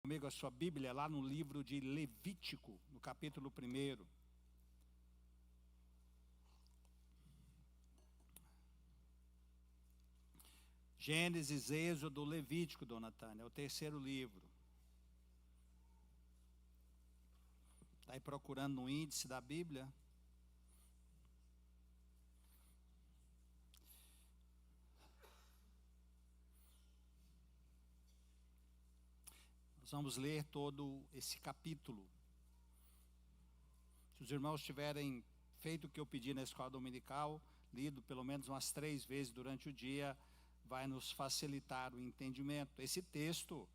Comigo a sua Bíblia lá no livro de Levítico, no capítulo 1. Gênesis, Êxodo, Levítico, dona Tânia, é o terceiro livro. Está aí procurando no índice da Bíblia? Nós vamos ler todo esse capítulo. Se os irmãos tiverem feito o que eu pedi na escola dominical, lido pelo menos umas 3 vezes durante o dia, vai nos facilitar o entendimento. Esse texto,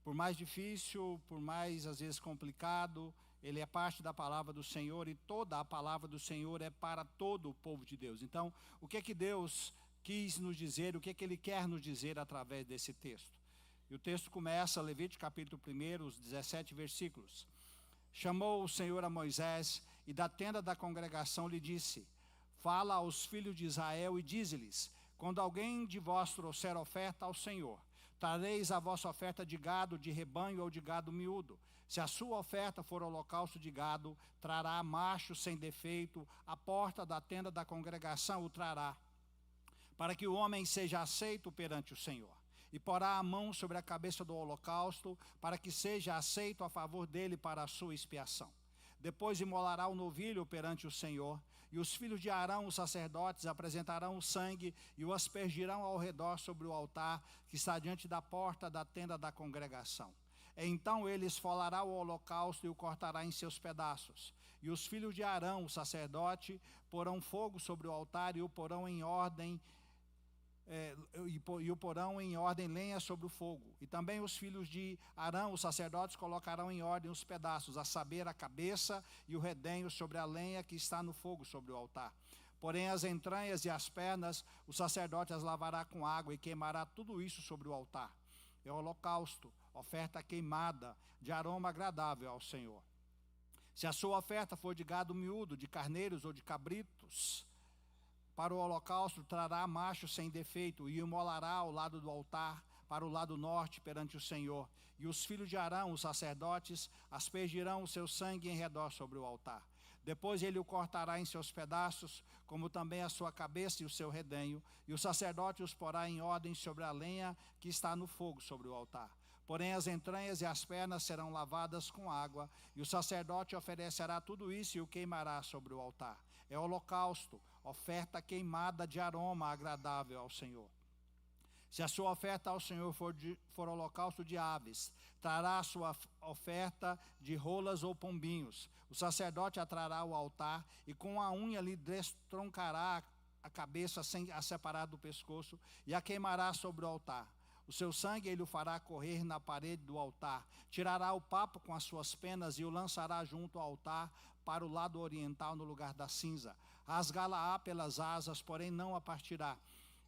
por mais difícil, por mais às vezes complicado, ele é parte da palavra do Senhor, e toda a palavra do Senhor é para todo o povo de Deus. Então, o que é que Deus quis nos dizer, o que é que Ele quer nos dizer através desse texto? E o texto começa, Levítico capítulo 1, os 17 versículos. Chamou o Senhor a Moisés, e da tenda da congregação lhe disse: fala aos filhos de Israel e dize-lhes: quando alguém de vós trouxer oferta ao Senhor, trareis a vossa oferta de gado, de rebanho ou de gado miúdo. Se a sua oferta for holocausto de gado, trará macho sem defeito, a porta da tenda da congregação o trará, para que o homem seja aceito perante o Senhor. E porá a mão sobre a cabeça do holocausto, para que seja aceito a favor dele para a sua expiação. Depois imolará o novilho perante o Senhor, e os filhos de Arão, os sacerdotes, apresentarão o sangue e o aspergirão ao redor sobre o altar que está diante da porta da tenda da congregação. Então ele esfolará o holocausto e o cortará em seus pedaços. E os filhos de Arão, o sacerdote, porão fogo sobre o altar e o porão em ordem e o porão em ordem lenha sobre o fogo. E também os filhos de Arão, os sacerdotes, colocarão em ordem os pedaços, a saber, a cabeça e o redenho sobre a lenha que está no fogo sobre o altar. Porém as entranhas e as pernas, o sacerdote as lavará com água e queimará tudo isso sobre o altar. É o holocausto, oferta queimada, de aroma agradável ao Senhor. Se a sua oferta for de gado miúdo, de carneiros ou de cabritos, para o holocausto trará macho sem defeito, e imolará ao lado do altar, para o lado norte, perante o Senhor. E os filhos de Arão, os sacerdotes, aspergirão o seu sangue em redor sobre o altar. Depois ele o cortará em seus pedaços, como também a sua cabeça e o seu redenho, e o sacerdote os porá em ordem sobre a lenha que está no fogo sobre o altar. Porém as entranhas e as pernas serão lavadas com água, e o sacerdote oferecerá tudo isso e o queimará sobre o altar. É holocausto, oferta queimada de aroma agradável ao Senhor. Se a sua oferta ao Senhor for holocausto de aves, trará a sua oferta de rolas ou pombinhos. O sacerdote a trará ao altar, e com a unha lhe destroncará a cabeça sem a separar do pescoço, e a queimará sobre o altar. O seu sangue ele o fará correr na parede do altar. Tirará o papo com as suas penas e o lançará junto ao altar para o lado oriental, no lugar da cinza. Rasgá-la-á pelas asas, porém não a partirá.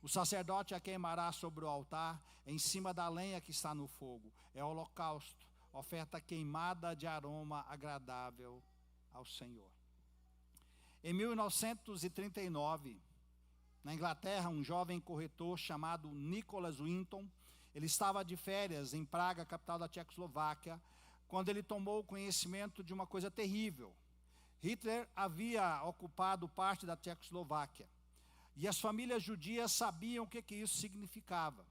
O sacerdote a queimará sobre o altar, em cima da lenha que está no fogo. É holocausto, oferta queimada de aroma agradável ao Senhor. Em 1939, na Inglaterra, um jovem corretor chamado Nicholas Winton, ele estava de férias em Praga, capital da Tchecoslováquia, quando ele tomou conhecimento de uma coisa terrível. Hitler havia ocupado parte da Tchecoslováquia, e as famílias judias sabiam o que isso significava.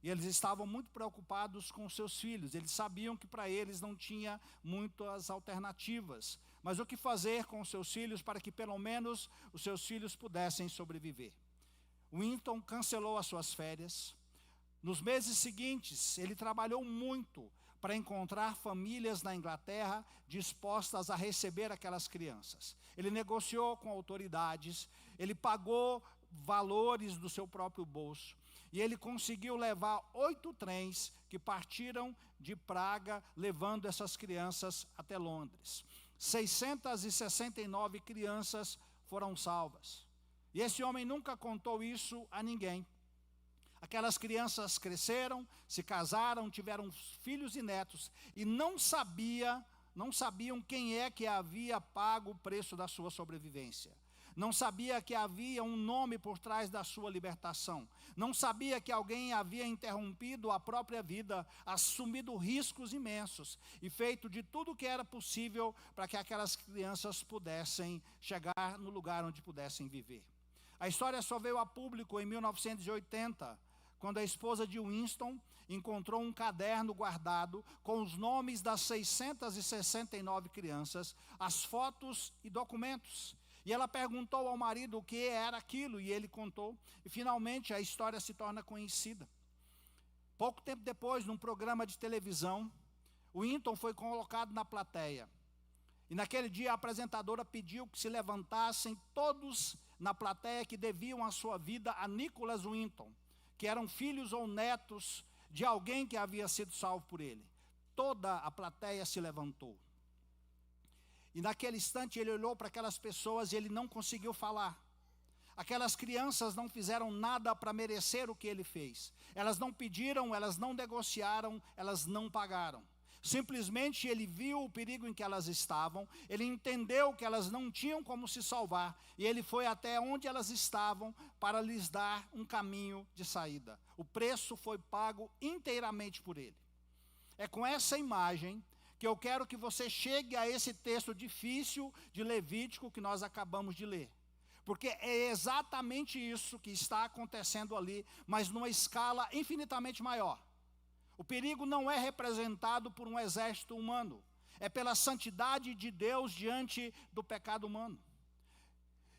E eles estavam muito preocupados com seus filhos. Eles sabiam que para eles não tinha muitas alternativas. Mas o que fazer com seus filhos para que pelo menos os seus filhos pudessem sobreviver? Winton cancelou as suas férias. Nos meses seguintes, ele trabalhou muito para encontrar famílias na Inglaterra dispostas a receber aquelas crianças. Ele negociou com autoridades, ele pagou valores do seu próprio bolso, e ele conseguiu levar 8 trens que partiram de Praga, levando essas crianças até Londres. 669 crianças foram salvas. E esse homem nunca contou isso a ninguém. Aquelas crianças cresceram, se casaram, tiveram filhos e netos, e não sabiam quem é que havia pago o preço da sua sobrevivência. Não sabia que havia um nome por trás da sua libertação. Não sabia que alguém havia interrompido a própria vida, assumido riscos imensos e feito de tudo o que era possível para que aquelas crianças pudessem chegar no lugar onde pudessem viver. A história só veio a público em 1980, quando a esposa de Winston encontrou um caderno guardado com os nomes das 669 crianças, as fotos e documentos. E ela perguntou ao marido o que era aquilo, e ele contou. E finalmente a história se torna conhecida. Pouco tempo depois, num programa de televisão, o Winton foi colocado na plateia. E naquele dia a apresentadora pediu que se levantassem todos na plateia que deviam a sua vida a Nicholas Winton, que eram filhos ou netos de alguém que havia sido salvo por ele. Toda a plateia se levantou. E naquele instante ele olhou para aquelas pessoas e ele não conseguiu falar. Aquelas crianças não fizeram nada para merecer o que ele fez. Elas não pediram, elas não negociaram, elas não pagaram. Simplesmente ele viu o perigo em que elas estavam, ele entendeu que elas não tinham como se salvar, e ele foi até onde elas estavam para lhes dar um caminho de saída. O preço foi pago inteiramente por ele. É com essa imagem que eu quero que você chegue a esse texto difícil de Levítico que nós acabamos de ler. Porque é exatamente isso que está acontecendo ali, mas numa escala infinitamente maior. O perigo não é representado por um exército humano, é pela santidade de Deus diante do pecado humano.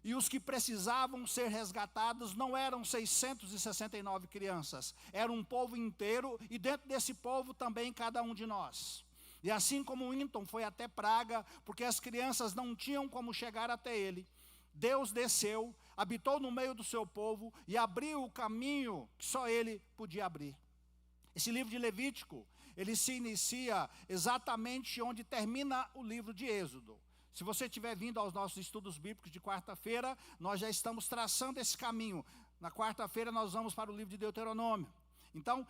E os que precisavam ser resgatados não eram 669 crianças, era um povo inteiro, e dentro desse povo também cada um de nós. E assim como Winton foi até Praga, porque as crianças não tinham como chegar até ele, Deus desceu, habitou no meio do seu povo e abriu o caminho que só ele podia abrir. Esse livro de Levítico, ele se inicia exatamente onde termina o livro de Êxodo. Se você estiver vindo aos nossos estudos bíblicos de quarta-feira, nós já estamos traçando esse caminho. Na quarta-feira nós vamos para o livro de Deuteronômio. Então,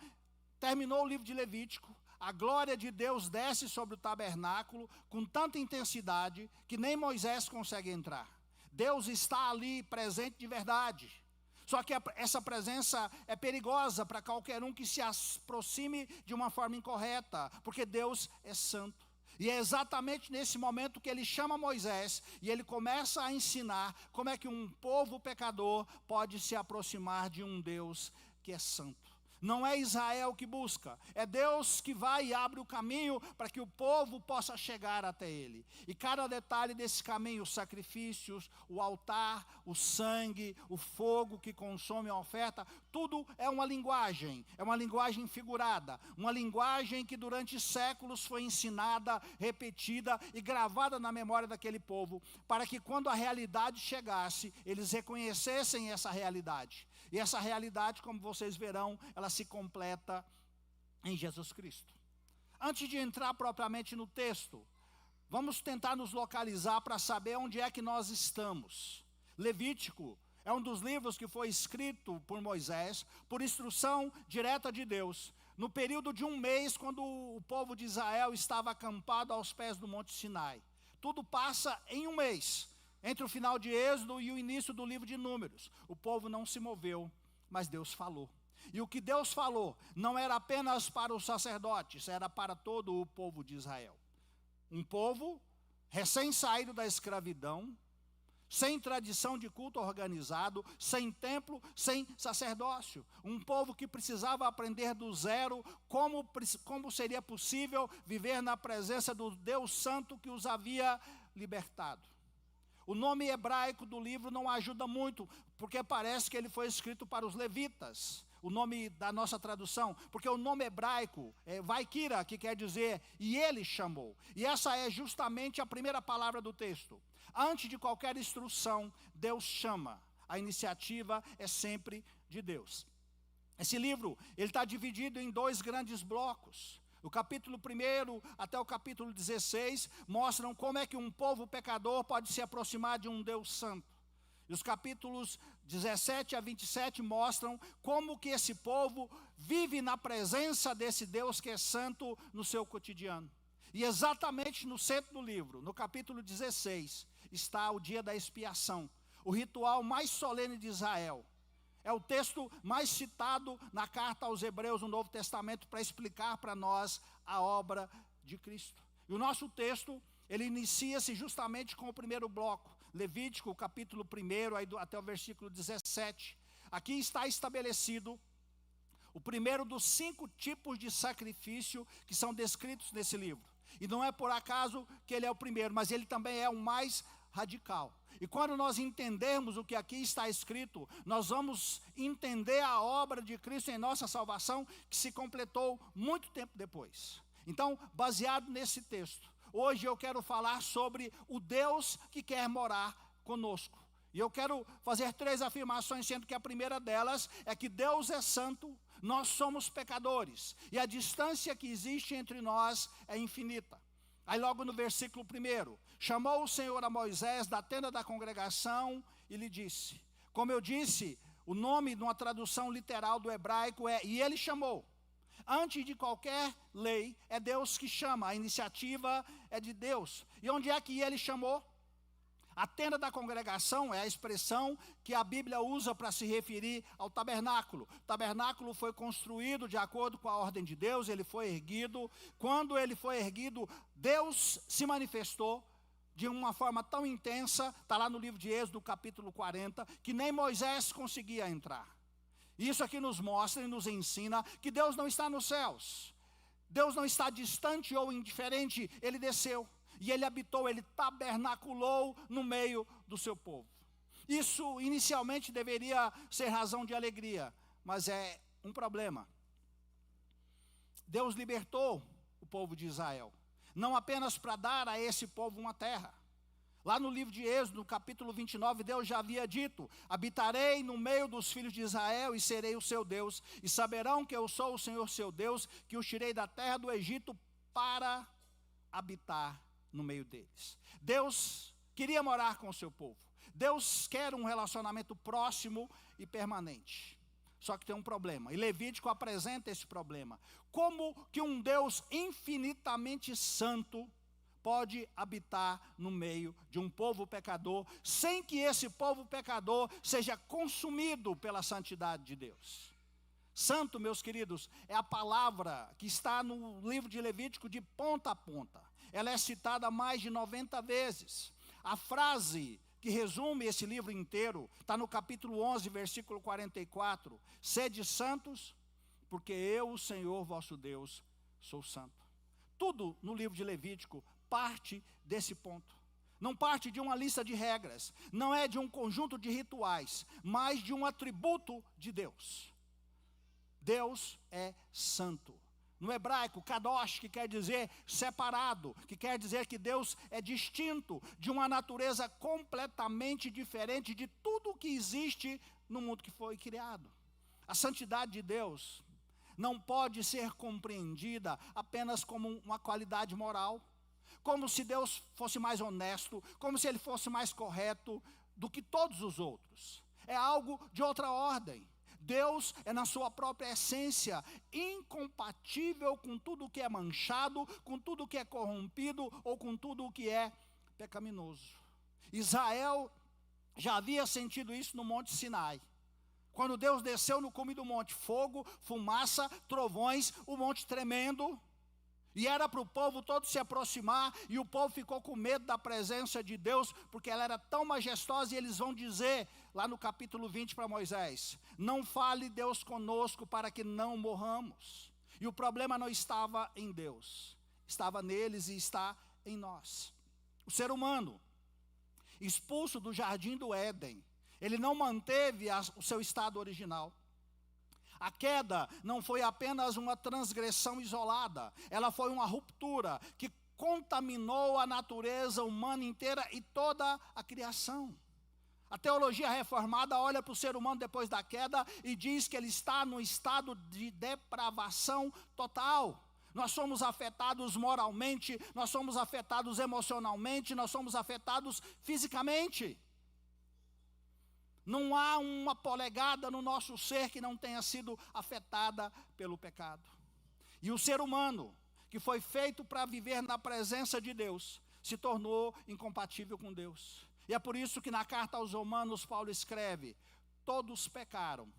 terminou o livro de Levítico, a glória de Deus desce sobre o tabernáculo com tanta intensidade que nem Moisés consegue entrar. Deus está ali presente de verdade. Só que essa presença é perigosa para qualquer um que se aproxime de uma forma incorreta, porque Deus é santo. E é exatamente nesse momento que ele chama Moisés e ele começa a ensinar como é que um povo pecador pode se aproximar de um Deus que é santo. Não é Israel que busca, é Deus que vai e abre o caminho para que o povo possa chegar até ele. E cada detalhe desse caminho, os sacrifícios, o altar, o sangue, o fogo que consome a oferta, tudo é uma linguagem figurada, uma linguagem que durante séculos foi ensinada, repetida e gravada na memória daquele povo, para que quando a realidade chegasse, eles reconhecessem essa realidade. E essa realidade, como vocês verão, ela se completa em Jesus Cristo. Antes de entrar propriamente no texto, vamos tentar nos localizar para saber onde é que nós estamos. Levítico é um dos livros que foi escrito por Moisés, por instrução direta de Deus, no período de um mês, quando o povo de Israel estava acampado aos pés do Monte Sinai. Tudo passa em um mês. Entre o final de Êxodo e o início do livro de Números, o povo não se moveu, mas Deus falou. E o que Deus falou não era apenas para os sacerdotes, era para todo o povo de Israel. Um povo recém-saído da escravidão, sem tradição de culto organizado, sem templo, sem sacerdócio. Um povo que precisava aprender do zero como seria possível viver na presença do Deus Santo que os havia libertado. O nome hebraico do livro não ajuda muito, porque parece que ele foi escrito para os levitas. O nome da nossa tradução, porque o nome hebraico é Vaikira, que quer dizer, e ele chamou. E essa é justamente a primeira palavra do texto. Antes de qualquer instrução, Deus chama. A iniciativa é sempre de Deus. Esse livro, ele está dividido em dois grandes blocos. O capítulo 1 até o capítulo 16 mostram como é que um povo pecador pode se aproximar de um Deus santo. E os capítulos 17 a 27 mostram como que esse povo vive na presença desse Deus que é santo no seu cotidiano. E exatamente no centro do livro, no capítulo 16, está o dia da expiação. o ritual mais solene de Israel. É o texto mais citado na carta aos Hebreus no Novo Testamento para explicar para nós a obra de Cristo. E o nosso texto, ele inicia-se justamente com o primeiro bloco, Levítico, capítulo 1, aí até o versículo 17. Aqui está estabelecido o primeiro dos 5 tipos de sacrifício que são descritos nesse livro. E não é por acaso que ele é o primeiro, mas ele também é o mais radical. E quando nós entendermos o que aqui está escrito, nós vamos entender a obra de Cristo em nossa salvação, que se completou muito tempo depois. Então, baseado nesse texto, hoje eu quero falar sobre o Deus que quer morar conosco. E eu quero fazer 3 afirmações, sendo que a primeira delas é que Deus é santo, nós somos pecadores, e a distância que existe entre nós é infinita. Aí logo no versículo 1, chamou o Senhor a Moisés da tenda da congregação e lhe disse. Como eu disse, o nome numa tradução literal do hebraico é "e ele chamou". Antes de qualquer lei, é Deus que chama, a iniciativa é de Deus. E onde é que ele chamou? A tenda da congregação é a expressão que a Bíblia usa para se referir ao tabernáculo. O tabernáculo foi construído de acordo com a ordem de Deus, ele foi erguido. Quando ele foi erguido, Deus se manifestou de uma forma tão intensa, está lá no livro de Êxodo, capítulo 40, que nem Moisés conseguia entrar. Isso aqui nos mostra e nos ensina que Deus não está nos céus. Deus não está distante ou indiferente, ele desceu. E ele habitou, ele tabernaculou no meio do seu povo. Isso inicialmente deveria ser razão de alegria, mas é um problema. Deus libertou o povo de Israel, não apenas para dar a esse povo uma terra. Lá no livro de Êxodo, no capítulo 29, Deus já havia dito: habitarei no meio dos filhos de Israel e serei o seu Deus, e saberão que eu sou o Senhor seu Deus, que os tirei da terra do Egito para habitar no meio deles. Deus queria morar com o seu povo. Deus quer um relacionamento próximo e permanente. Só que tem um problema, e Levítico apresenta esse problema. Como que um Deus infinitamente santo pode habitar no meio de um povo pecador, sem que esse povo pecador seja consumido pela santidade de Deus? Santo, meus queridos, é a palavra que está no livro de Levítico de ponta a ponta. Ela é citada mais de 90 vezes. A frase que resume esse livro inteiro está no capítulo 11, versículo 44. Sede santos, porque eu, o Senhor vosso Deus, sou santo. Tudo no livro de Levítico parte desse ponto. Não parte de uma lista de regras, não é de um conjunto de rituais, mas de um atributo de Deus. Deus é santo. No hebraico, kadosh, que quer dizer separado, que quer dizer que Deus é distinto, de uma natureza completamente diferente de tudo que existe no mundo que foi criado. A santidade de Deus não pode ser compreendida apenas como uma qualidade moral, como se Deus fosse mais honesto, como se ele fosse mais correto do que todos os outros. É algo de outra ordem. Deus é, na sua própria essência, incompatível com tudo que é manchado, com tudo que é corrompido ou com tudo que é pecaminoso. Israel já havia sentido isso no Monte Sinai. Quando Deus desceu no cume do monte, fogo, fumaça, trovões, o monte tremendo. E era para o povo todo se aproximar, e o povo ficou com medo da presença de Deus, porque ela era tão majestosa, e eles vão dizer, lá no capítulo 20 para Moisés: não fale Deus conosco para que não morramos. E o problema não estava em Deus, estava neles e está em nós. O ser humano, expulso do jardim do Éden, ele não manteve o seu estado original. A queda não foi apenas uma transgressão isolada, ela foi uma ruptura que contaminou a natureza humana inteira e toda a criação. A teologia reformada olha para o ser humano depois da queda e diz que ele está num estado de depravação total. Nós somos afetados moralmente, nós somos afetados emocionalmente, nós somos afetados fisicamente. Não há uma polegada no nosso ser que não tenha sido afetada pelo pecado. E o ser humano, que foi feito para viver na presença de Deus, se tornou incompatível com Deus. E é por isso que na carta aos Romanos Paulo escreve: todos pecaram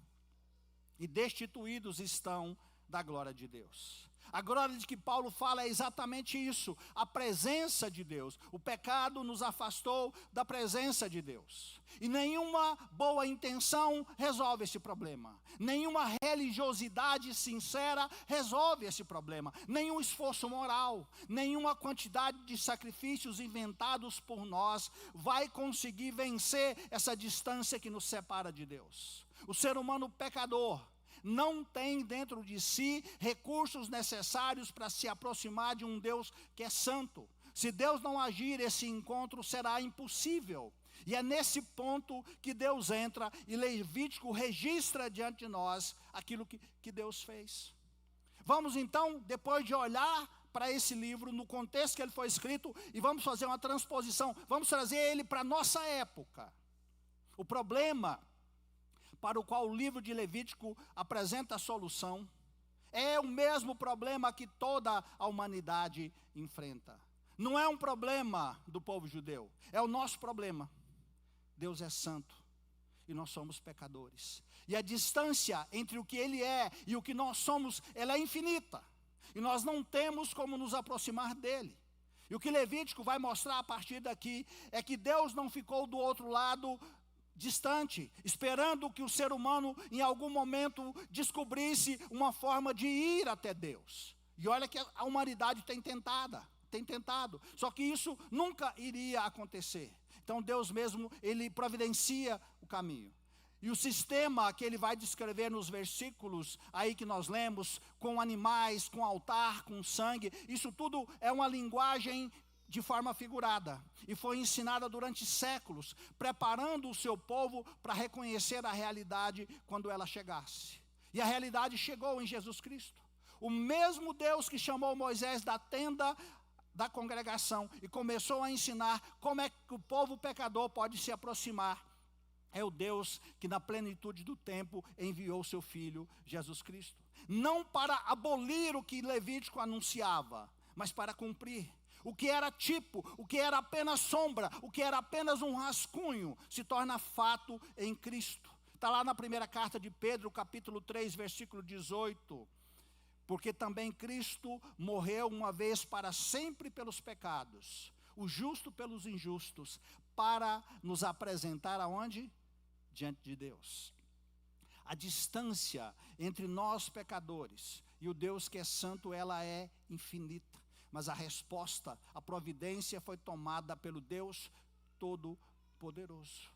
e destituídos estão da glória de Deus. A glória de que Paulo fala é exatamente isso, a presença de Deus. O pecado nos afastou da presença de Deus. E nenhuma boa intenção resolve esse problema. Nenhuma religiosidade sincera resolve esse problema. Nenhum esforço moral, nenhuma quantidade de sacrifícios inventados por nós vai conseguir vencer essa distância que nos separa de Deus. O ser humano pecador não tem dentro de si recursos necessários para se aproximar de um Deus que é santo. Se Deus não agir, esse encontro será impossível. E é nesse ponto que Deus entra e Levítico registra diante de nós aquilo que Deus fez. Vamos então, depois de olhar para esse livro, no contexto que ele foi escrito, e vamos fazer uma transposição, vamos trazer ele para a nossa época. O problema para o qual o livro de Levítico apresenta a solução é o mesmo problema que toda a humanidade enfrenta. Não é um problema do povo judeu, é o nosso problema. Deus é santo e nós somos pecadores. E a distância entre o que Ele é e o que nós somos, ela é infinita. E nós não temos como nos aproximar dEle. E o que Levítico vai mostrar a partir daqui é que Deus não ficou do outro lado distante, esperando que o ser humano em algum momento descobrisse uma forma de ir até Deus. E olha que a humanidade tem tentado, só que isso nunca iria acontecer. Então Deus mesmo, Ele providencia o caminho. E o sistema que Ele vai descrever nos versículos aí que nós lemos, com animais, com altar, com sangue, isso tudo é uma linguagem de forma figurada, e foi ensinada durante séculos, preparando o seu povo para reconhecer a realidade quando ela chegasse. E a realidade chegou em Jesus Cristo. O mesmo Deus que chamou Moisés da tenda da congregação e começou a ensinar como é que o povo pecador pode se aproximar, é o Deus que na plenitude do tempo enviou seu Filho Jesus Cristo. Não para abolir o que Levítico anunciava, mas para cumprir. O que era tipo, o que era apenas sombra, o que era apenas um rascunho, se torna fato em Cristo. Está lá na primeira carta de Pedro, capítulo 3, versículo 18. Porque também Cristo morreu uma vez para sempre pelos pecados, o justo pelos injustos, para nos apresentar aonde? Diante de Deus. A distância entre nós pecadores e o Deus que é santo, ela é infinita. Mas a resposta, a providência foi tomada pelo Deus Todo-Poderoso.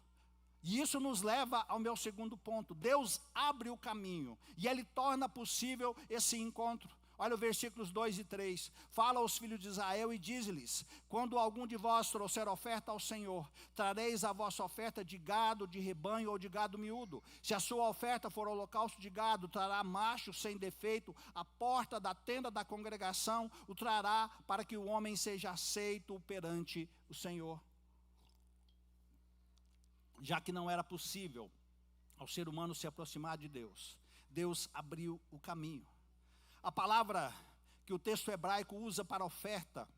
E isso nos leva ao meu segundo ponto. Deus abre o caminho e Ele torna possível esse encontro. Olha o versículos 2 e 3. Fala aos filhos de Israel e diz-lhes: quando algum de vós trouxer oferta ao Senhor, trareis a vossa oferta de gado, de rebanho ou de gado miúdo. Se a sua oferta for holocausto de gado, trará macho sem defeito. A porta da tenda da congregação o trará, para que o homem seja aceito perante o Senhor. Já que não era possível ao ser humano se aproximar de Deus, Deus abriu o caminho. A palavra que o texto hebraico usa para oferta,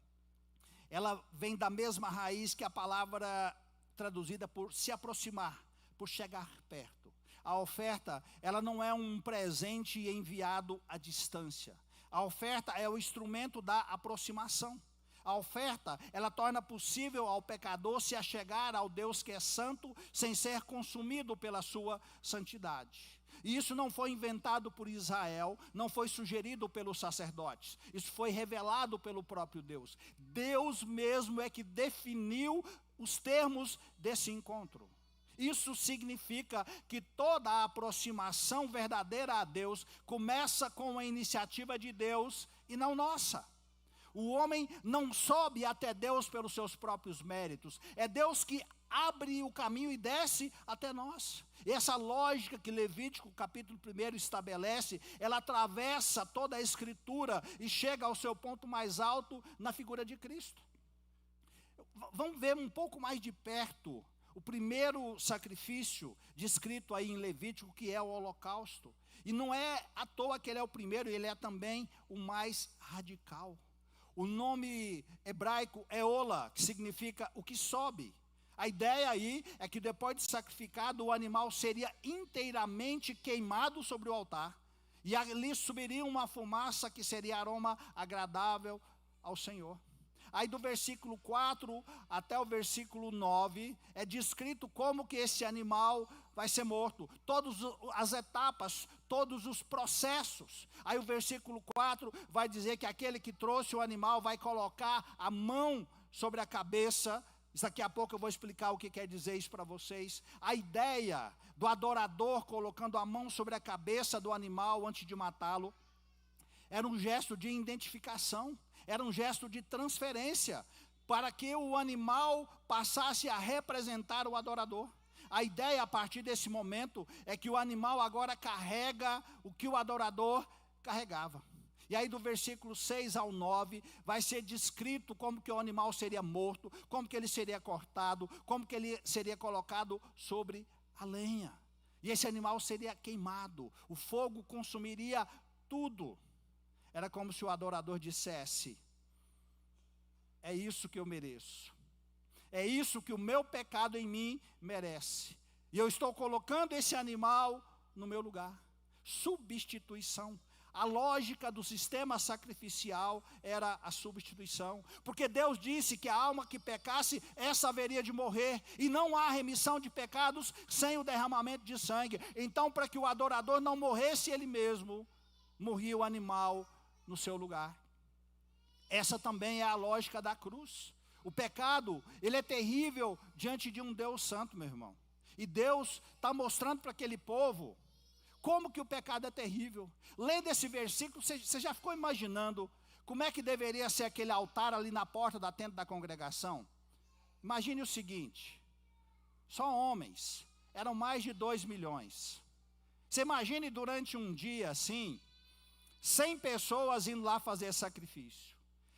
ela vem da mesma raiz que a palavra traduzida por se aproximar, por chegar perto. A oferta, ela não é um presente enviado à distância. A oferta é o instrumento da aproximação. A oferta, ela torna possível ao pecador se achegar ao Deus que é santo, sem ser consumido pela sua santidade. E isso não foi inventado por Israel, não foi sugerido pelos sacerdotes. Isso foi revelado pelo próprio Deus. Deus mesmo é que definiu os termos desse encontro. Isso significa que toda a aproximação verdadeira a Deus começa com a iniciativa de Deus e não nossa. O homem não sobe até Deus pelos seus próprios méritos. É Deus que abre o caminho e desce até nós. E essa lógica que Levítico capítulo 1 estabelece, ela atravessa toda a Escritura e chega ao seu ponto mais alto na figura de Cristo. Vamos ver um pouco mais de perto o primeiro sacrifício descrito aí em Levítico, que é o holocausto. E não é à toa que ele é o primeiro, ele é também o mais radical. O nome hebraico é Ola, que significa o que sobe. A ideia aí é que depois de sacrificado, o animal seria inteiramente queimado sobre o altar. E ali subiria uma fumaça que seria aroma agradável ao Senhor. Aí do versículo 4 até o versículo 9, é descrito como que esse animal vai ser morto. Todas as etapas, todos os processos. Aí o versículo 4 vai dizer que aquele que trouxe o animal vai colocar a mão sobre a cabeça. Daqui a pouco eu vou explicar o que quer dizer isso para vocês. A ideia do adorador colocando a mão sobre a cabeça do animal antes de matá-lo era um gesto de identificação. Era um gesto de transferência, para que o animal passasse a representar o adorador. A ideia a partir desse momento é que o animal agora carrega o que o adorador carregava. E aí do versículo 6 ao 9 vai ser descrito como que o animal seria morto, como que ele seria cortado, como que ele seria colocado sobre a lenha. E esse animal seria queimado, o fogo consumiria tudo. Era como se o adorador dissesse: é isso que eu mereço. É isso que o meu pecado em mim merece. E eu estou colocando esse animal no meu lugar. Substituição. A lógica do sistema sacrificial era a substituição. Porque Deus disse que a alma que pecasse, essa haveria de morrer. E não há remissão de pecados sem o derramamento de sangue. Então, para que o adorador não morresse ele mesmo, morria o animal no seu lugar. Essa também é a lógica da cruz. O pecado, ele é terrível diante de um Deus santo, meu irmão. E Deus está mostrando para aquele povo como que o pecado é terrível. Lendo esse versículo, você já ficou imaginando como é que deveria ser aquele altar ali na porta da tenda da congregação? Imagine o seguinte: só homens, eram mais de 2 milhões. Você imagine durante um dia assim, 100 pessoas indo lá fazer sacrifício.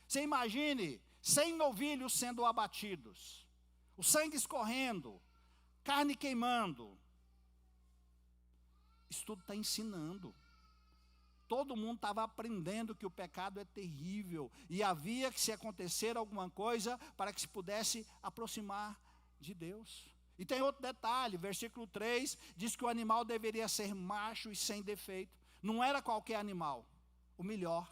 Você imagine 100 novilhos sendo abatidos, o sangue escorrendo, carne queimando. Isso tudo está ensinando. Todo mundo estava aprendendo que o pecado é terrível. E havia que se acontecer alguma coisa para que se pudesse aproximar de Deus. E tem outro detalhe, versículo 3, diz que o animal deveria ser macho e sem defeito. Não era qualquer animal, o melhor.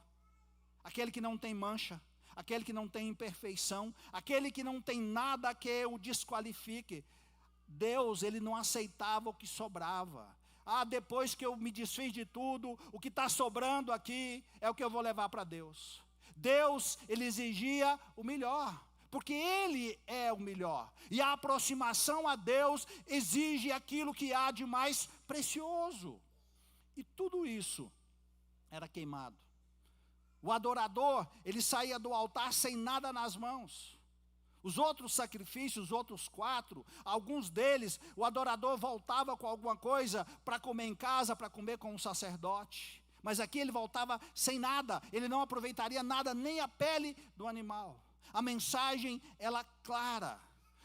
Aquele que não tem mancha, aquele que não tem imperfeição, aquele que não tem nada que o desqualifique. Deus, ele não aceitava o que sobrava. Depois que eu me desfiz de tudo, o que está sobrando aqui é o que eu vou levar para Deus. Deus, ele exigia o melhor, porque ele é o melhor. E a aproximação a Deus exige aquilo que há de mais precioso. E tudo isso era queimado. O adorador, ele saía do altar sem nada nas mãos. Os outros sacrifícios, os outros 4, alguns deles, o adorador voltava com alguma coisa para comer em casa, para comer com o sacerdote. Mas aqui ele voltava sem nada, ele não aproveitaria nada, nem a pele do animal. A mensagem, ela é clara: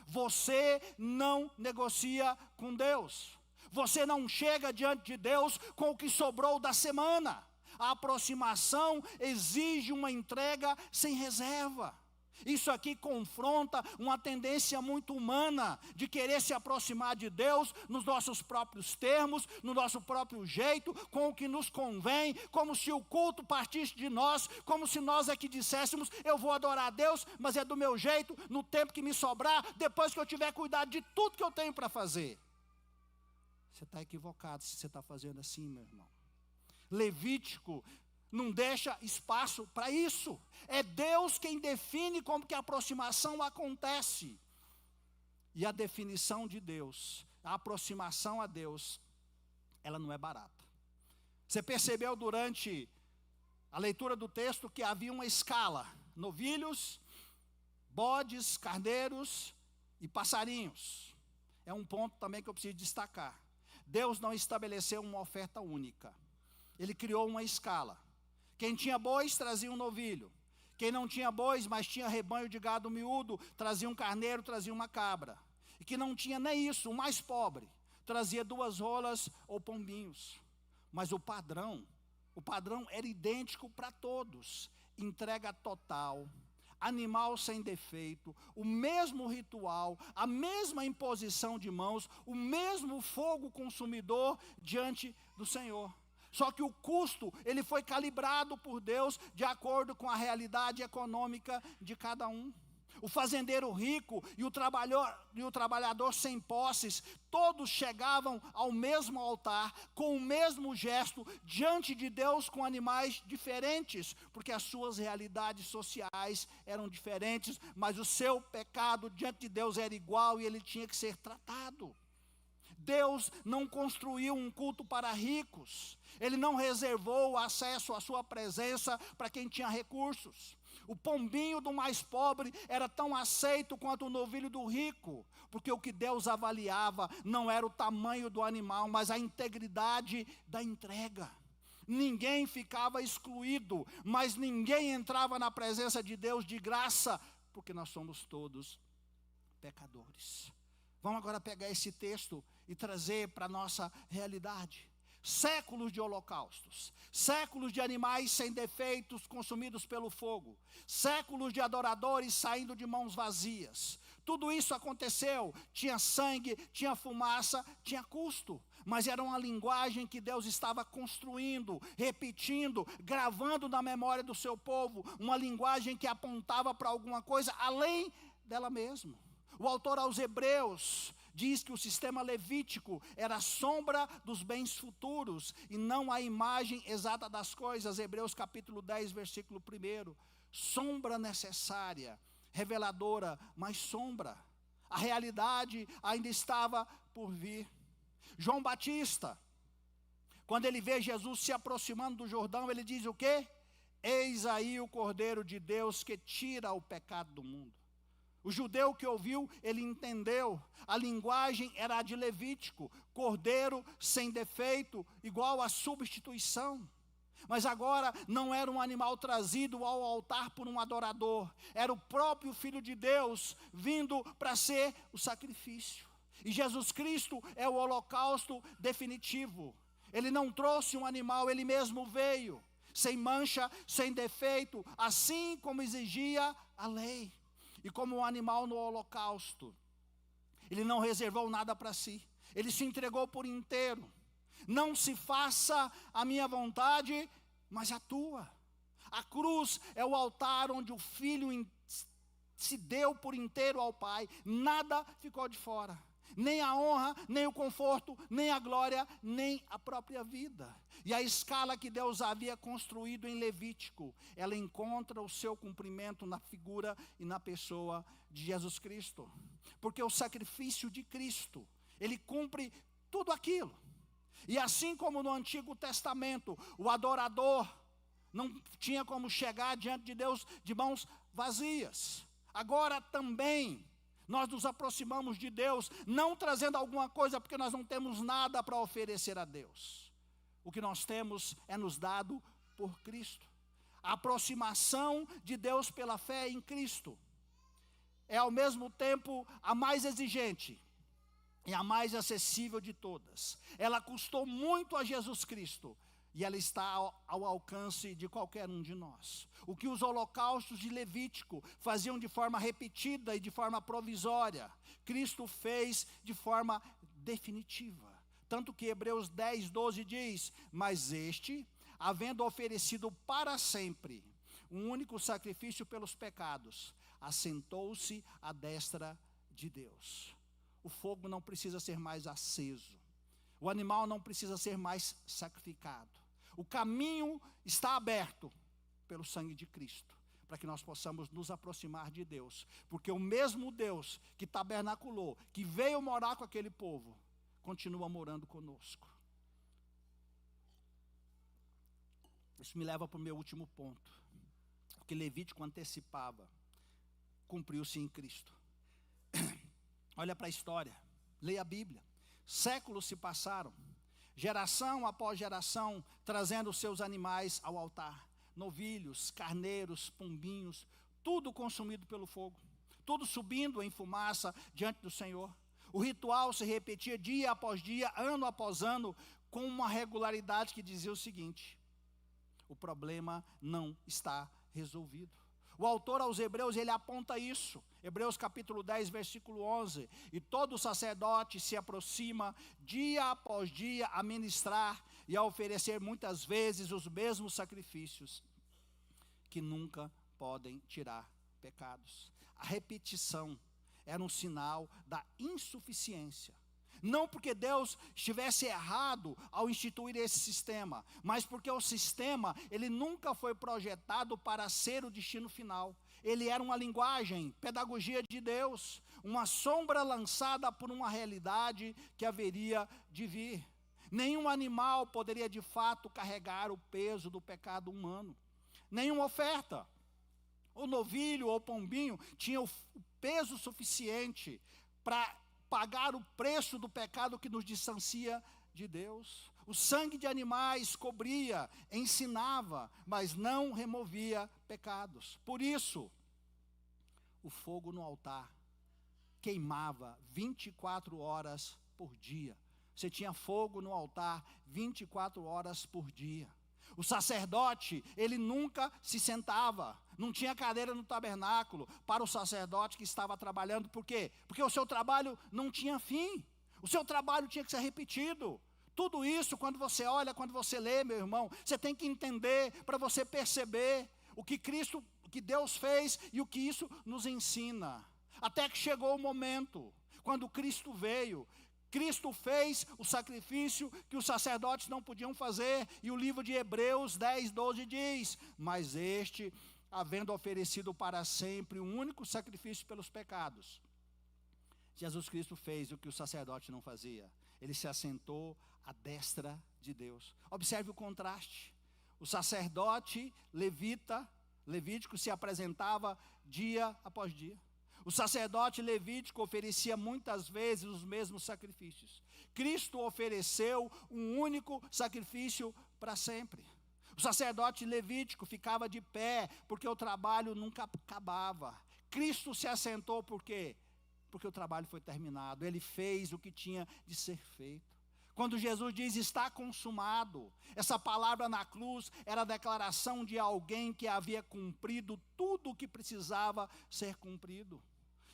você não negocia com Deus. Você não chega diante de Deus com o que sobrou da semana. A aproximação exige uma entrega sem reserva. Isso aqui confronta uma tendência muito humana de querer se aproximar de Deus nos nossos próprios termos, no nosso próprio jeito, com o que nos convém, como se o culto partisse de nós, como se nós aqui disséssemos: eu vou adorar a Deus, mas é do meu jeito, no tempo que me sobrar, depois que eu tiver cuidado de tudo que eu tenho para fazer. Você está equivocado se você está fazendo assim, meu irmão. Levítico não deixa espaço para isso. É Deus quem define como que a aproximação acontece. E a definição de Deus, a aproximação a Deus, ela não é barata. Você percebeu durante a leitura do texto que havia uma escala: novilhos, bodes, carneiros e passarinhos. É um ponto também que eu preciso destacar. Deus não estabeleceu uma oferta única. Ele criou uma escala. Quem tinha bois, trazia um novilho. Quem não tinha bois, mas tinha rebanho de gado miúdo, trazia um carneiro, trazia uma cabra. E que não tinha nem isso, o mais pobre, trazia 2 rolas ou pombinhos. Mas o padrão era idêntico para todos. Entrega total, animal sem defeito, o mesmo ritual, a mesma imposição de mãos, o mesmo fogo consumidor diante do Senhor. Só que o custo, ele foi calibrado por Deus de acordo com a realidade econômica de cada um. O fazendeiro rico e o trabalhador sem posses, todos chegavam ao mesmo altar, com o mesmo gesto, diante de Deus com animais diferentes, porque as suas realidades sociais eram diferentes, mas o seu pecado diante de Deus era igual e ele tinha que ser tratado. Deus não construiu um culto para ricos, Ele não reservou o acesso à sua presença para quem tinha recursos. O pombinho do mais pobre era tão aceito quanto o novilho do rico, porque o que Deus avaliava não era o tamanho do animal, mas a integridade da entrega. Ninguém ficava excluído, mas ninguém entrava na presença de Deus de graça, porque nós somos todos pecadores. Vamos agora pegar esse texto e trazer para a nossa realidade. Séculos de holocaustos, séculos de animais sem defeitos consumidos pelo fogo, séculos de adoradores saindo de mãos vazias. Tudo isso aconteceu, tinha sangue, tinha fumaça, tinha custo, mas era uma linguagem que Deus estava construindo, repetindo, gravando na memória do seu povo, uma linguagem que apontava para alguma coisa além dela mesma. O autor aos Hebreus diz que o sistema levítico era a sombra dos bens futuros e não a imagem exata das coisas. Hebreus capítulo 10, versículo 1. Sombra necessária, reveladora, mas sombra. A realidade ainda estava por vir. João Batista, quando ele vê Jesus se aproximando do Jordão, ele diz o quê? Eis aí o Cordeiro de Deus que tira o pecado do mundo. O judeu que ouviu, ele entendeu. A linguagem era a de Levítico, cordeiro sem defeito, igual a substituição. Mas agora não era um animal trazido ao altar por um adorador. Era o próprio Filho de Deus vindo para ser o sacrifício. E Jesus Cristo é o holocausto definitivo. Ele não trouxe um animal, ele mesmo veio, sem mancha, sem defeito, assim como exigia a lei. E como um animal no holocausto, ele não reservou nada para si, ele se entregou por inteiro. Não se faça a minha vontade, mas a tua. A cruz é o altar onde o Filho se deu por inteiro ao Pai, nada ficou de fora. Nem a honra, nem o conforto, nem a glória, nem a própria vida. E a escala que Deus havia construído em Levítico, ela encontra o seu cumprimento na figura e na pessoa de Jesus Cristo. Porque o sacrifício de Cristo, ele cumpre tudo aquilo. E assim como no Antigo Testamento, o adorador não tinha como chegar diante de Deus de mãos vazias. Agora também nós nos aproximamos de Deus, não trazendo alguma coisa, porque nós não temos nada para oferecer a Deus. O que nós temos é nos dado por Cristo. A aproximação de Deus pela fé em Cristo é ao mesmo tempo a mais exigente e a mais acessível de todas. Ela custou muito a Jesus Cristo e ela está ao alcance de qualquer um de nós. O que os holocaustos de Levítico faziam de forma repetida e de forma provisória, Cristo fez de forma definitiva. Tanto que Hebreus 10, 12 diz, mas este, havendo oferecido para sempre um único sacrifício pelos pecados, assentou-se à destra de Deus. O fogo não precisa ser mais aceso. O animal não precisa ser mais sacrificado. O caminho está aberto pelo sangue de Cristo, para que nós possamos nos aproximar de Deus. Porque o mesmo Deus que tabernaculou, que veio morar com aquele povo, continua morando conosco. Isso me leva para o meu último ponto. O que Levítico antecipava, cumpriu-se em Cristo. Olha para a história, leia a Bíblia. Séculos se passaram, geração após geração, trazendo os seus animais ao altar. Novilhos, carneiros, pombinhos, tudo consumido pelo fogo. Tudo subindo em fumaça diante do Senhor. O ritual se repetia dia após dia, ano após ano, com uma regularidade que dizia o seguinte: o problema não está resolvido. O autor aos Hebreus, ele aponta isso. Hebreus capítulo 10, versículo 11. E todo sacerdote se aproxima dia após dia a ministrar e a oferecer muitas vezes os mesmos sacrifícios que nunca podem tirar pecados. A repetição era um sinal da insuficiência. Não porque Deus estivesse errado ao instituir esse sistema, mas porque o sistema, ele nunca foi projetado para ser o destino final. Ele era uma linguagem, pedagogia de Deus, uma sombra lançada por uma realidade que haveria de vir. Nenhum animal poderia de fato carregar o peso do pecado humano. Nenhuma oferta, o novilho ou pombinho, tinha o peso suficiente para pagar o preço do pecado que nos distancia de Deus. O sangue de animais cobria, ensinava, mas não removia pecados. Por isso, o fogo no altar queimava 24 horas por dia. Você tinha fogo no altar 24 horas por dia. O sacerdote, ele nunca se sentava, não tinha cadeira no tabernáculo para o sacerdote que estava trabalhando. Por quê? Porque o seu trabalho não tinha fim, o seu trabalho tinha que ser repetido. Tudo isso, quando você olha, quando você lê, meu irmão, você tem que entender para você perceber o que Deus fez e o que isso nos ensina. Até que chegou o momento, quando Cristo veio. Cristo fez o sacrifício que os sacerdotes não podiam fazer, e o livro de Hebreus 10, 12 diz: mas este, havendo oferecido para sempre um único sacrifício pelos pecados, Jesus Cristo fez o que o sacerdote não fazia. Ele se assentou à destra de Deus. Observe o contraste. O sacerdote levítico se apresentava dia após dia. O sacerdote levítico oferecia muitas vezes os mesmos sacrifícios. Cristo ofereceu um único sacrifício para sempre. O sacerdote levítico ficava de pé, porque o trabalho nunca acabava. Cristo se assentou por quê? Porque o trabalho foi terminado. Ele fez o que tinha de ser feito. Quando Jesus diz está consumado, essa palavra na cruz era a declaração de alguém que havia cumprido tudo o que precisava ser cumprido.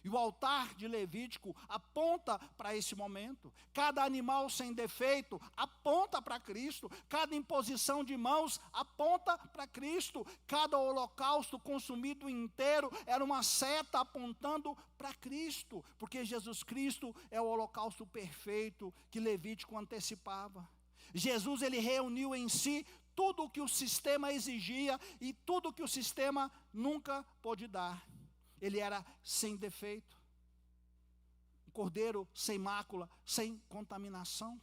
E o altar de Levítico aponta para esse momento. Cada animal sem defeito aponta para Cristo. Cada imposição de mãos aponta para Cristo. Cada holocausto consumido inteiro era uma seta apontando para Cristo. Porque Jesus Cristo é o holocausto perfeito que Levítico antecipava. Jesus, ele reuniu em si tudo o que o sistema exigia e tudo o que o sistema nunca pôde dar. Ele era sem defeito, um cordeiro sem mácula, sem contaminação.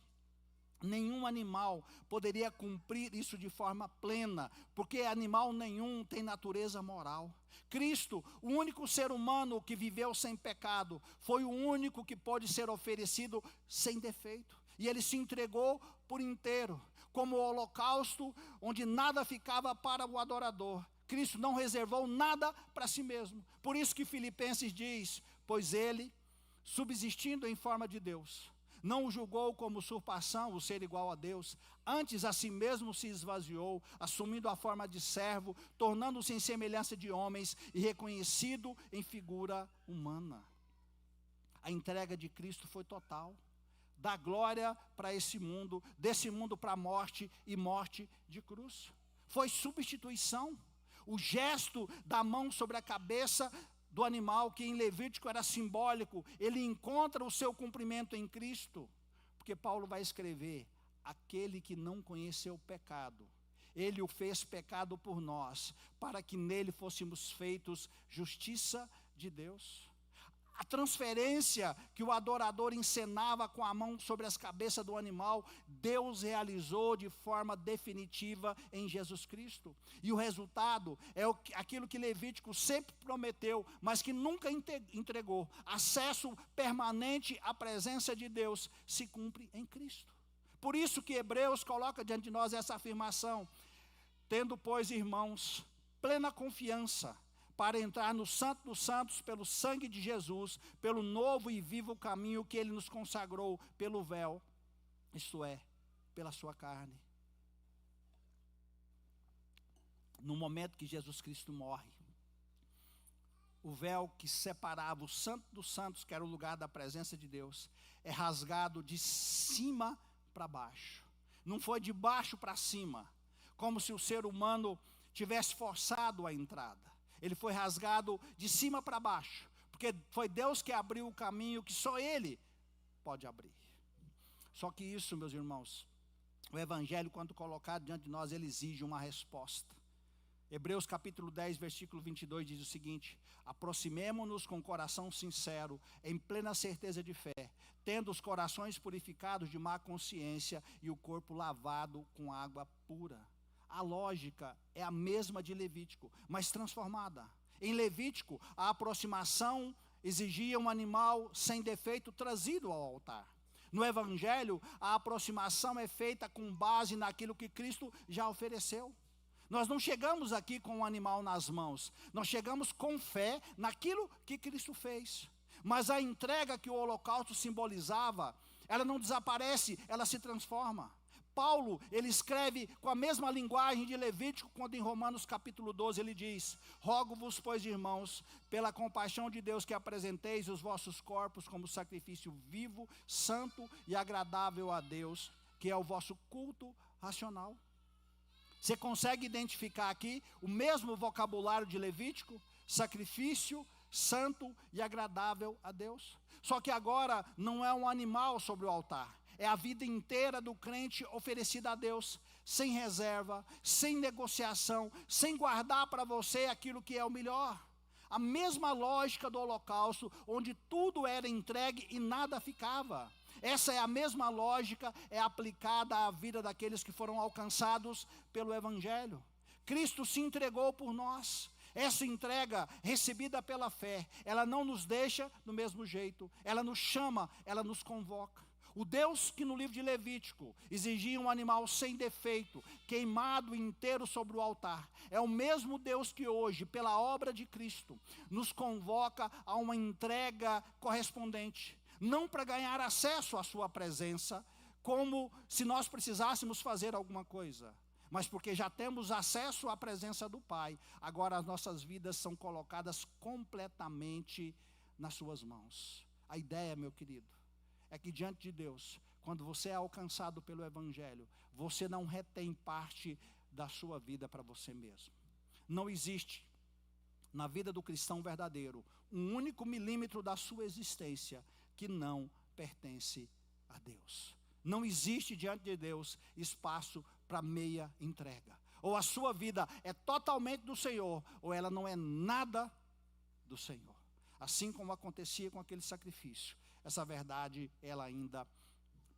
Nenhum animal poderia cumprir isso de forma plena, porque animal nenhum tem natureza moral. Cristo, o único ser humano que viveu sem pecado, foi o único que pôde ser oferecido sem defeito. E ele se entregou por inteiro, como o holocausto, onde nada ficava para o adorador. Cristo não reservou nada para si mesmo. Por isso que Filipenses diz: pois ele, subsistindo em forma de Deus, não o julgou como usurpação o ser igual a Deus, antes a si mesmo se esvaziou, assumindo a forma de servo, tornando-se em semelhança de homens e reconhecido em figura humana. A entrega de Cristo foi total. Da glória para esse mundo, desse mundo para a morte e morte de cruz. Foi substituição. O gesto da mão sobre a cabeça do animal, que em Levítico era simbólico, ele encontra o seu cumprimento em Cristo. Porque Paulo vai escrever: aquele que não conheceu o pecado, ele o fez pecado por nós, para que nele fôssemos feitos justiça de Deus. A transferência que o adorador encenava com a mão sobre as cabeças do animal, Deus realizou de forma definitiva em Jesus Cristo. E o resultado é aquilo que Levítico sempre prometeu, mas que nunca entregou. Acesso permanente à presença de Deus se cumpre em Cristo. Por isso que Hebreus coloca diante de nós essa afirmação: tendo, pois, irmãos, plena confiança para entrar no Santo dos Santos pelo sangue de Jesus, pelo novo e vivo caminho que ele nos consagrou pelo véu, isto é, pela sua carne. No momento que Jesus Cristo morre, o véu que separava o Santo dos Santos, que era o lugar da presença de Deus, é rasgado de cima para baixo. Não foi de baixo para cima, como se o ser humano tivesse forçado a entrada. Ele foi rasgado de cima para baixo, porque foi Deus que abriu o caminho que só Ele pode abrir. Só que isso, meus irmãos, o Evangelho, quando colocado diante de nós, ele exige uma resposta. Hebreus capítulo 10, versículo 22 diz o seguinte: aproximemo-nos com coração sincero, em plena certeza de fé, tendo os corações purificados de má consciência e o corpo lavado com água pura. A lógica é a mesma de Levítico, mas transformada. Em Levítico, a aproximação exigia um animal sem defeito trazido ao altar. No Evangelho, a aproximação é feita com base naquilo que Cristo já ofereceu. Nós não chegamos aqui com um animal nas mãos, nós chegamos com fé naquilo que Cristo fez. Mas a entrega que o holocausto simbolizava, ela não desaparece, ela se transforma. Paulo, ele escreve com a mesma linguagem de Levítico, quando em Romanos capítulo 12 ele diz: rogo-vos, pois, irmãos, pela compaixão de Deus, que apresenteis os vossos corpos como sacrifício vivo, santo e agradável a Deus, que é o vosso culto racional. Você consegue identificar aqui o mesmo vocabulário de Levítico? Sacrifício, santo e agradável a Deus. Só que agora não é um animal sobre o altar. É a vida inteira do crente oferecida a Deus, sem reserva, sem negociação, sem guardar para você aquilo que é o melhor. A mesma lógica do holocausto, onde tudo era entregue e nada ficava. Essa é a mesma lógica, é aplicada à vida daqueles que foram alcançados pelo Evangelho. Cristo se entregou por nós. Essa entrega recebida pela fé, ela não nos deixa do mesmo jeito. Ela nos chama, ela nos convoca. O Deus que no livro de Levítico exigia um animal sem defeito, queimado inteiro sobre o altar, é o mesmo Deus que hoje, pela obra de Cristo, nos convoca a uma entrega correspondente. Não para ganhar acesso à sua presença, como se nós precisássemos fazer alguma coisa, mas porque já temos acesso à presença do Pai. Agora as nossas vidas são colocadas completamente nas suas mãos. A ideia, meu querido, é que diante de Deus, quando você é alcançado pelo Evangelho, você não retém parte da sua vida para você mesmo. Não existe na vida do cristão verdadeiro um único milímetro da sua existência que não pertence a Deus. Não existe diante de Deus espaço para meia entrega. Ou a sua vida é totalmente do Senhor, ou ela não é nada do Senhor. Assim como acontecia com aquele sacrifício, essa verdade, ela ainda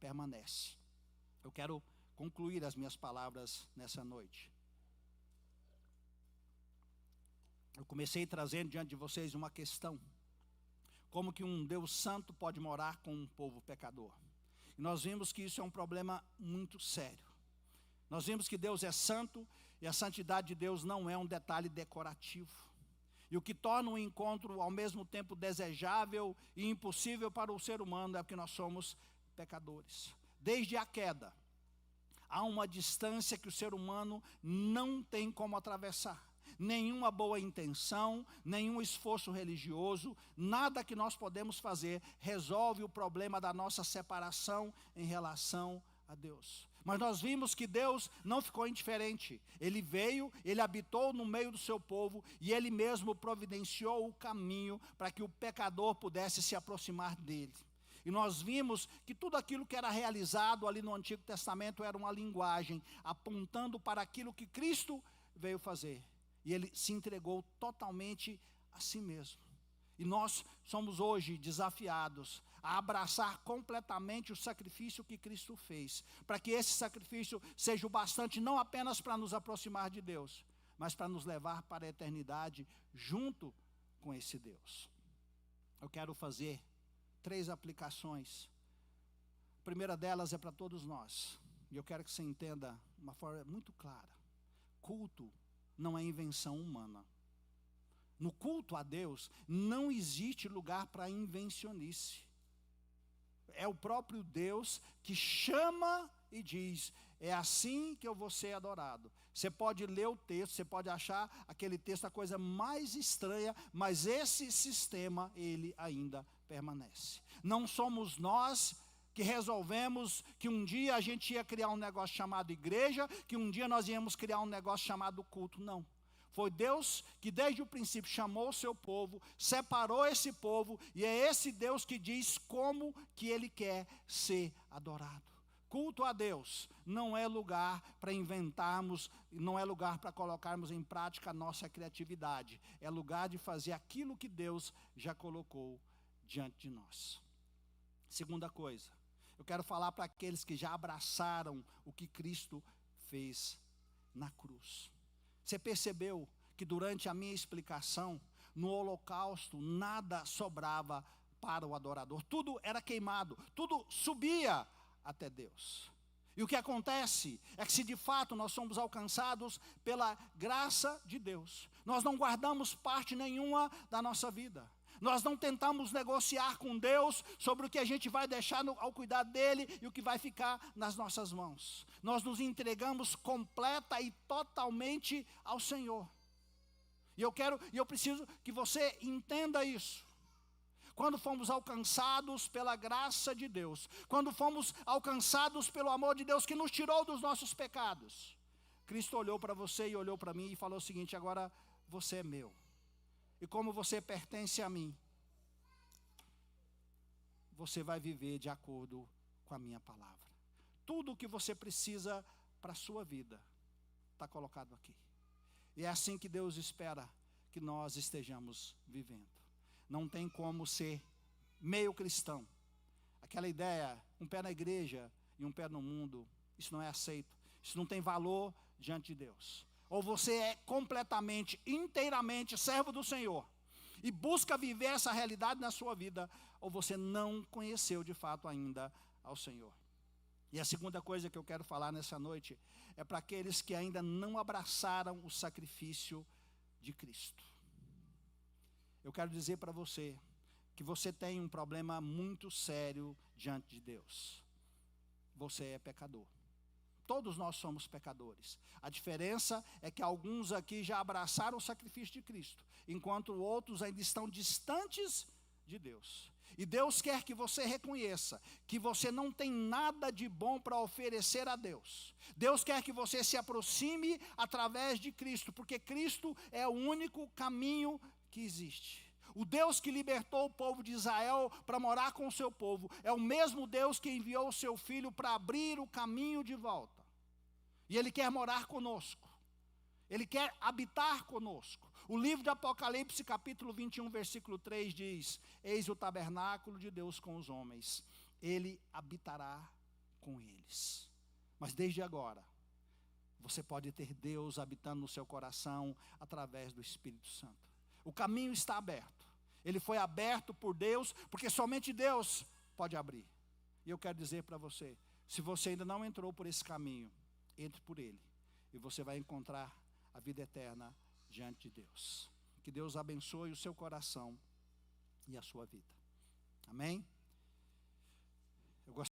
permanece. Eu quero concluir as minhas palavras nessa noite. Eu comecei trazendo diante de vocês uma questão: como que um Deus santo pode morar com um povo pecador? E nós vimos que isso é um problema muito sério. Nós vimos que Deus é santo e a santidade de Deus não é um detalhe decorativo. E o que torna o encontro ao mesmo tempo desejável e impossível para o ser humano é porque nós somos pecadores. Desde a queda, há uma distância que o ser humano não tem como atravessar. Nenhuma boa intenção, nenhum esforço religioso, nada que nós podemos fazer resolve o problema da nossa separação em relação a Deus. Mas nós vimos que Deus não ficou indiferente. Ele veio, Ele habitou no meio do seu povo e Ele mesmo providenciou o caminho para que o pecador pudesse se aproximar dele. E nós vimos que tudo aquilo que era realizado ali no Antigo Testamento era uma linguagem apontando para aquilo que Cristo veio fazer. E Ele se entregou totalmente a si mesmo. E nós somos hoje desafiados a abraçar completamente o sacrifício que Cristo fez, para que esse sacrifício seja o bastante não apenas para nos aproximar de Deus, mas para nos levar para a eternidade junto com esse Deus. Eu quero fazer 3 aplicações. A primeira delas é para todos nós, e eu quero que você entenda de uma forma muito clara: culto não é invenção humana. No culto a Deus não existe lugar para invencionice. É o próprio Deus que chama e diz: É assim que eu vou ser adorado. Você pode ler o texto, você pode achar aquele texto a coisa mais estranha, mas esse sistema, ele ainda permanece. Não somos nós que resolvemos que um dia a gente ia criar um negócio chamado igreja, que um dia nós íamos criar um negócio chamado culto. Não. Foi Deus que desde o princípio chamou o seu povo, separou esse povo, e é esse Deus que diz como que Ele quer ser adorado. Culto a Deus não é lugar para inventarmos, não é lugar para colocarmos em prática a nossa criatividade. É lugar de fazer aquilo que Deus já colocou diante de nós. Segunda coisa, eu quero falar para aqueles que já abraçaram o que Cristo fez na cruz. Você percebeu que durante a minha explicação, no holocausto, nada sobrava para o adorador. Tudo era queimado, tudo subia até Deus. E o que acontece é que se de fato nós somos alcançados pela graça de Deus, nós não guardamos parte nenhuma da nossa vida. Nós não tentamos negociar com Deus sobre o que a gente vai deixar ao cuidado dele e o que vai ficar nas nossas mãos. Nós nos entregamos completa e totalmente ao Senhor. E eu preciso que você entenda isso. Quando fomos alcançados pela graça de Deus, quando fomos alcançados pelo amor de Deus que nos tirou dos nossos pecados, Cristo olhou para você e olhou para mim e falou o seguinte: agora você é meu. E como você pertence a mim, você vai viver de acordo com a minha palavra. Tudo o que você precisa para a sua vida está colocado aqui. E é assim que Deus espera que nós estejamos vivendo. Não tem como ser meio cristão. Aquela ideia, um pé na igreja e um pé no mundo, isso não é aceito. Isso não tem valor diante de Deus. Ou você é completamente, inteiramente servo do Senhor e busca viver essa realidade na sua vida, ou você não conheceu de fato ainda ao Senhor. E a segunda coisa que eu quero falar nessa noite é para aqueles que ainda não abraçaram o sacrifício de Cristo. Eu quero dizer para você que você tem um problema muito sério diante de Deus. Você é pecador. Todos nós somos pecadores. A diferença é que alguns aqui já abraçaram o sacrifício de Cristo, enquanto outros ainda estão distantes de Deus. E Deus quer que você reconheça que você não tem nada de bom para oferecer a Deus. Deus quer que você se aproxime através de Cristo, porque Cristo é o único caminho que existe. O Deus que libertou o povo de Israel para morar com o seu povo é o mesmo Deus que enviou o seu Filho para abrir o caminho de volta. E Ele quer morar conosco. Ele quer habitar conosco. O livro de Apocalipse, capítulo 21, versículo 3 diz: eis o tabernáculo de Deus com os homens. Ele habitará com eles. Mas desde agora, você pode ter Deus habitando no seu coração através do Espírito Santo. O caminho está aberto. Ele foi aberto por Deus, porque somente Deus pode abrir. E eu quero dizer para você, se você ainda não entrou por esse caminho, entre por ele. E você vai encontrar a vida eterna diante de Deus. Que Deus abençoe o seu coração e a sua vida. Amém?